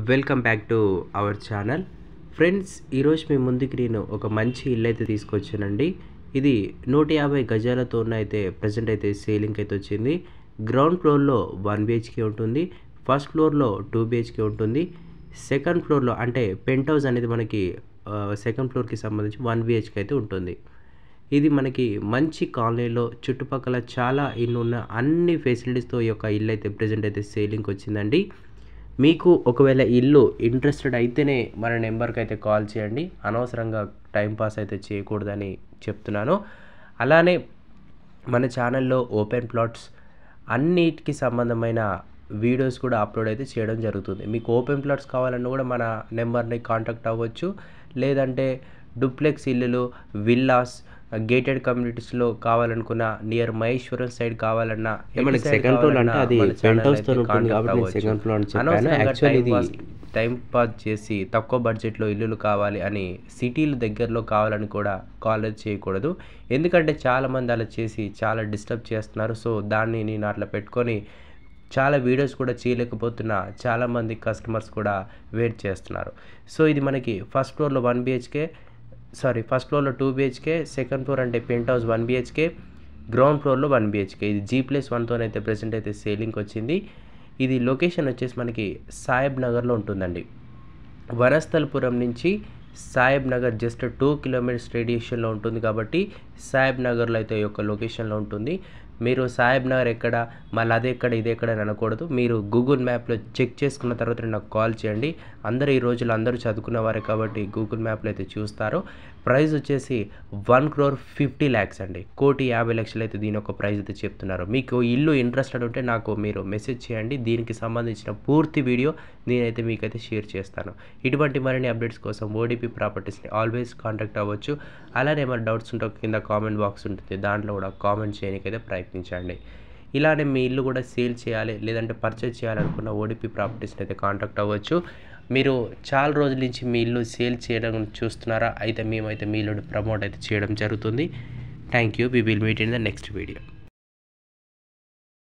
Welcome back to our channel friends. ఈరోజు మీ ముందుకి నేను ఒక మంచి ఇల్లు అయితే తీసుకొచ్చానండి. ఇది 150 గజాలతో అయితే ప్రజెంట్ అయితే సేలింగ్ అయితే వచ్చింది. గ్రౌండ్ ఫ్లోర్లో 1 బిహెచ్కే ఉంటుంది, ఫస్ట్ ఫ్లోర్లో 2 బిహెచ్కే ఉంటుంది, సెకండ్ ఫ్లోర్లో అంటే పెంట్ హౌస్ అనేది మనకి సెకండ్ ఫ్లోర్కి సంబంధించి 1 బిహెచ్కే అయితే ఉంటుంది. ఇది మనకి మంచి కాలనీలో చుట్టుపక్కల చాలా ఇల్లు ఉన్న అన్ని ఫెసిలిటీస్తో ఈ యొక్క ఇల్లు అయితే ప్రజెంట్ అయితే సేలింగ్కి వచ్చిందండి. మీకు ఒకవేళ ఇల్లు ఇంట్రెస్టెడ్ అయితేనే మన నెంబర్కి అయితే కాల్ చేయండి. అనవసరంగా టైంపాస్ అయితే చేయకూడదని చెప్తున్నాను. అలానే మన ఛానల్లో ఓపెన్ ప్లాట్స్ అన్నిటికి సంబంధమైన వీడియోస్ కూడా అప్లోడ్ అయితే చేయడం జరుగుతుంది. మీకు ఓపెన్ ప్లాట్స్ కావాలన్నా కూడా మన నెంబర్ని కాంటాక్ట్ అవ్వచ్చు. లేదంటే డూప్లెక్స్ ఇల్లులు, విల్లాస్, గేటెడ్ కమ్యూనిటీస్లో కావాలనుకున్న నియర్ మహేశ్వరం సైడ్ కావాలన్నా మనకి సెకండ్ ఫ్లోర్ అంటే అది పెంట్ హౌస్ తో ఉంటుంది కాబట్టి సెకండ్ ఫ్లోర్ అని చెప్పాను. యాక్చువల్లీ ఇది టైం పాస్ చేసి తక్కువ బడ్జెట్లో ఇల్లులు కావాలి అని సిటీల దగ్గరలో కావాలని కూడా కాల్ చేయకూడదు. ఎందుకంటే చాలామంది అలా చేసి చాలా డిస్టర్బ్ చేస్తున్నారు. సో దాన్ని నేను అట్లా పెట్టుకొని చాలా వీడియోస్ కూడా చేయలేకపోతున్నా. చాలామంది కస్టమర్స్ కూడా వెయిట్ చేస్తున్నారు. సో ఇది మనకి ఫస్ట్ ఫ్లోర్లో 1 బిహెచ్కే, ఫస్ట్ ఫ్లోర్లో 2 బిహెచ్కే, సెకండ్ ఫ్లోర్ అంటే పెంట్ హౌస్ 1 బిహెచ్కే, గ్రౌండ్ ఫ్లోర్లో 1 బిహెచ్కే. ఇది G+1తో అయితే ప్రెసెంట్ అయితే సేలింగ్కి వచ్చింది. ఇది లొకేషన్ వచ్చేసి మనకి సాహెబ్ నగర్లో ఉంటుందండి. వనస్థలపురం నుంచి సాహెబ్ నగర్ జస్ట్ 2 కిలోమీటర్స్ రేడియేషన్లో ఉంటుంది కాబట్టి సాహెబ్ నగర్లో అయితే ఈ యొక్క లొకేషన్లో ఉంటుంది. మీరు సాహెబ్ నగర్ ఎక్కడ, మళ్ళీ అది ఎక్కడ ఇది ఎక్కడ అని అనకూడదు. మీరు గూగుల్ మ్యాప్లో చెక్ చేసుకున్న తర్వాత నాకు కాల్ చేయండి. అందరూ ఈ రోజులు అందరూ చదువుకున్న వారే కాబట్టి గూగుల్ మ్యాప్లో అయితే చూస్తారు. ప్రైస్ వచ్చేసి 1,50,00,000 అండి. 1,50,00,000 అయితే దీని యొక్క ప్రైస్ అయితే చెప్తున్నారు. మీకు ఇల్లు ఇంట్రెస్టెడ్ ఉంటే నాకు మీరు మెసేజ్ చేయండి. దీనికి సంబంధించిన పూర్తి వీడియో నేనైతే మీకైతే షేర్ చేస్తాను. ఇటువంటి మరిన్ని అప్డేట్స్ కోసం ఓడిపి ప్రాపర్టీస్ని ఆల్వేస్ కాంటాక్ట్ అవ్వచ్చు. అలానే ఏమైనా డౌట్స్ ఉంటే కింద కామెంట్ బాక్స్ ఉంటుంది, దాంట్లో కూడా కామెంట్ చేయడానికైతే ప్రయత్నించండి. ఇలానే మీ ఇల్లు కూడా సేల్ చేయాలి లేదంటే పర్చేజ్ చేయాలనుకున్న ఓడిపి ప్రాపర్టీస్ని అయితే కాంటాక్ట్ అవ్వచ్చు. మీరు చాలా రోజుల నుంచి మీ ఇల్లు సేల్ చేయడం చూస్తున్నారా? అయితే మేమైతే మీ ఇల్లుని ప్రమోట్ అయితే చేయడం జరుగుతుంది. Thank you. We will meet in the next video.